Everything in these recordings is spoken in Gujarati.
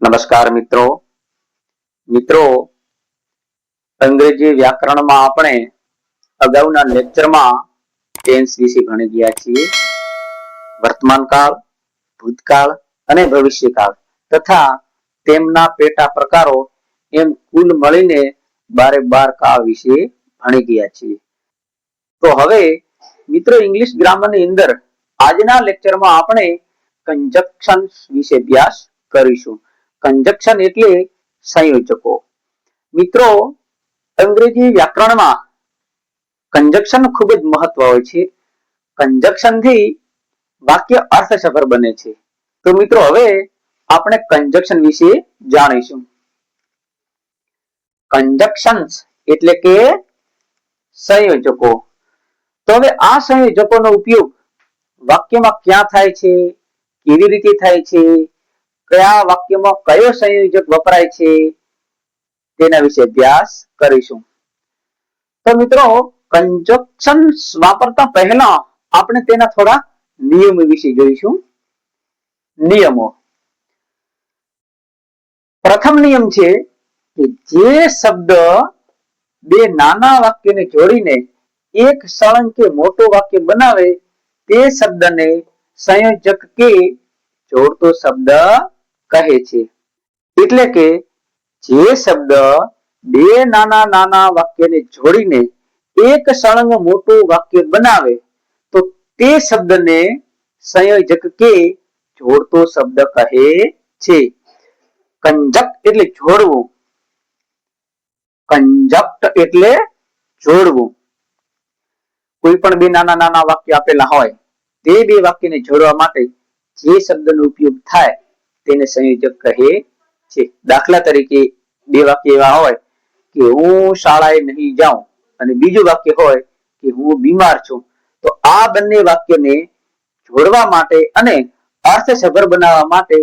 નમસ્કાર મિત્રો અંગ્રેજી વ્યાકરણમાં આપણે અગાઉના લેક્ચરમાં ટેન્સ વિશે ભણી ગયા છીએ. વર્તમાનકાળ, ભૂતકાળ અને ભવિષ્યકાળ તથા તેમના પેટા પ્રકારો એમ કુલ મળીને 12 કાળ વિશે ભણી ગયા છીએ. તો હવે મિત્રો ઇંગ્લિશ ગ્રામરની અંદર આજના લેક્ચરમાં આપણે કંજક્શન્સ વિશે અભ્યાસ કરીશું. કંજક્શન એટલે સંયોજકો. મિત્રો અંગ્રેજી વ્યાકરણમાં કંજક્શન ખૂબ જ મહત્વ હોય છે. કંજક્શન થી વાક્ય અર્થસભર બને છે. તો મિત્રો હવે આપણે કંજક્શન વિશે જાણીશું. કંજક્શન્સ એટલે કે સંયોજકો. તો હવે આ સંયોજકોનો ઉપયોગ વાક્યમાં ક્યાં થાય છે, કેવી રીતે થાય છે, કયા વાક્યમાં કયો સંયોજક વપરાય છે તેના વિશે અભ્યાસ કરીશું. તો મિત્રો કંજક્શન્સ વાપરતા પહેલા આપણે તેના થોડા નિયમો વિશે જોઈશું. નિયમો. પ્રથમ નિયમ છે કે જે શબ્દ બે નાના વાક્યને જોડીને એક સળંગ કે મોટું વાક્ય બનાવે તે શબ્દને સંયોજક કે જોડતો શબ્દ કહે છે. એટલે કે જે શબ્દ બે નાના વાક્યને જોડીને એક સળંગ મોટું વાક્ય બનાવે તો તે શબ્દને સંયોજક કે જોડતો શબ્દ કહે છે. કંજક્ટ એટલે જોડવું. કંજક્ટ એટલે જોડવું. કોઈ પણ બે નાના વાક્ય આપેલા હોય તે બે વાક્યને જોડવા માટે જે શબ્દનો ઉપયોગ થાય તેને સંયોજક કહે છે. દાખલા તરીકે બે વાક્ય એવા હોય કે હું શાળાએ નહીં જાઉં અને બીજું વાક્ય હોય કે હું બીમાર છું. તો આ બંને વાક્યને જોડવા માટે અને અર્થસભર બનાવવા માટે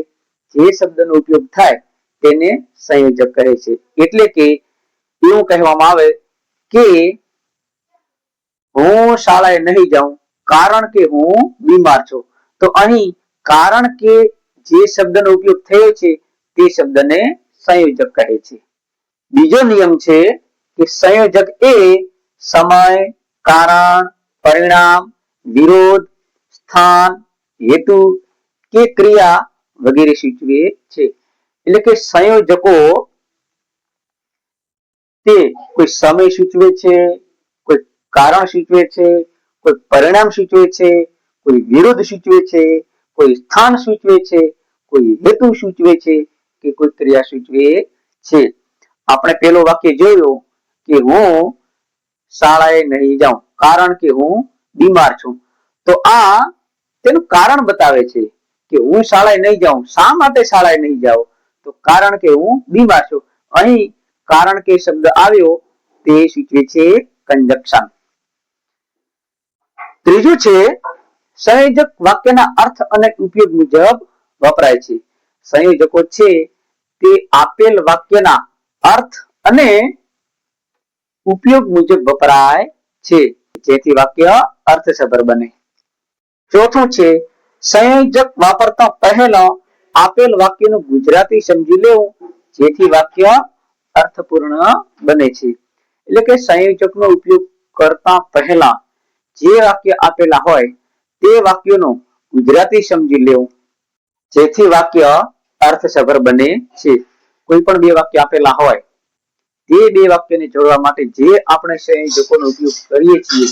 જે શબ્દનો ઉપયોગ થાય તેને સંયોજક કહે છે. એટલે કે એવું કહેવામાં આવે કે હું શાળાએ નહીં જાઉં કારણ કે હું બીમાર છું. તો અહીં કારણ કે જે શબ્દનો ઉપયોગ થયો છે તે શબ્દને સંયોજક કહે છે. બીજો નિયમ છે કે સંયોજક એ સમય, કારણ, પરિણામ, વિરોધ, સ્થાન, હેતુ કે ક્રિયા વગેરે સૂચવે છે. એટલે કે સંયોજકો તે કોઈ સમય સૂચવે છે, કોઈ કારણ સૂચવે છે, કોઈ પરિણામ સૂચવે છે, કોઈ વિરોધ સૂચવે છે, કોઈ સ્થાન સૂચવે છે, કોઈ હેતુ સૂચવે છે કે કોઈ ક્રિયા સૂચવે છે. આપણે પેલું વાક્ય જોયું કે હું શાળાએ નહીં જાઉં કારણ કે હું બીમાર છું. તો આ તેનું કારણ બતાવે છે કે હું શાળાએ નહીં જાઉં. શા માટે શાળાએ નહીં જાઉં? તો કારણ કે હું બીમાર છું. અહીં કારણ કે શબ્દ આવ્યો તે સૂચવે છે કંજક્શન. ત્રીજું છે સંયોજક વાક્યના અર્થ અને ઉપયોગ મુજબ વપરાય છે. સંયોજકો છે તે આપેલ વાક્યના અર્થ અને ઉપયોગ મુજબ વપરાય છે જેથી વાક્ય અર્થસભર બને. ચોથું છે સંયોજક વાપરતા પહેલા આપેલ વાક્યનું ગુજરાતી સમજી લેવું જેથી વાક્ય અર્થપૂર્ણ બને છે. એટલે કે સંયોજકનો ઉપયોગ કરતા પહેલા જે વાક્ય આપેલા હોય તે વાક્યનું ગુજરાતી સમજી લેવું જેથી વાક્ય અર્થસભર બને છે. કોઈ પણ બે વાક્ય આપેલા હોય તે બે વાક્યને જોડવા માટે જે આપણે સંયોજકોનો ઉપયોગ કરીએ છીએ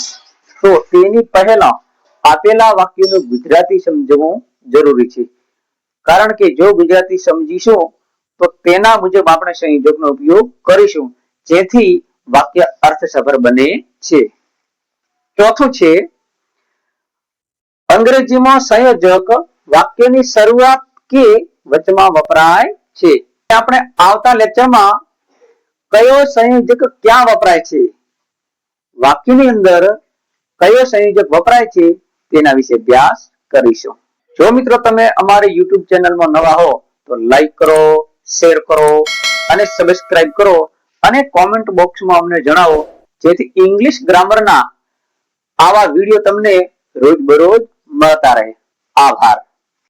તો તેની પહેલા આપેલા વાક્યનું ગુજરાતી સમજવું જરૂરી છે. કારણ કે જો ગુજરાતી સમજીશું તો તેના મુજબ આપણે સંયોજકનો ઉપયોગ કરીશું જેથી વાક્ય અર્થસભર બને છે. ચોથું છે અંગ્રેજીમાં સંયોજક વાક્યની શરૂઆત કે વચમાં વપરાય છે. આપણે આવતા લેક્ચરમાં કયો સંયોજક ક્યાં વપરાય છે, વાક્યની અંદર કયો સંયોજક વપરાય છે તેના વિશે અભ્યાસ કરીશું. જો મિત્રો તમે અમારી YouTube ચેનલમાં નવા હો તો લાઈક કરો, શેર કરો અને સબસ્ક્રાઇબ કરો અને કોમેન્ટ બોક્સમાં અમને જણાવો જેથી ઇંગ્લિશ ગ્રામરના આવા વિડીયો તમને રોજબરોજ મળતા રહે. આભાર.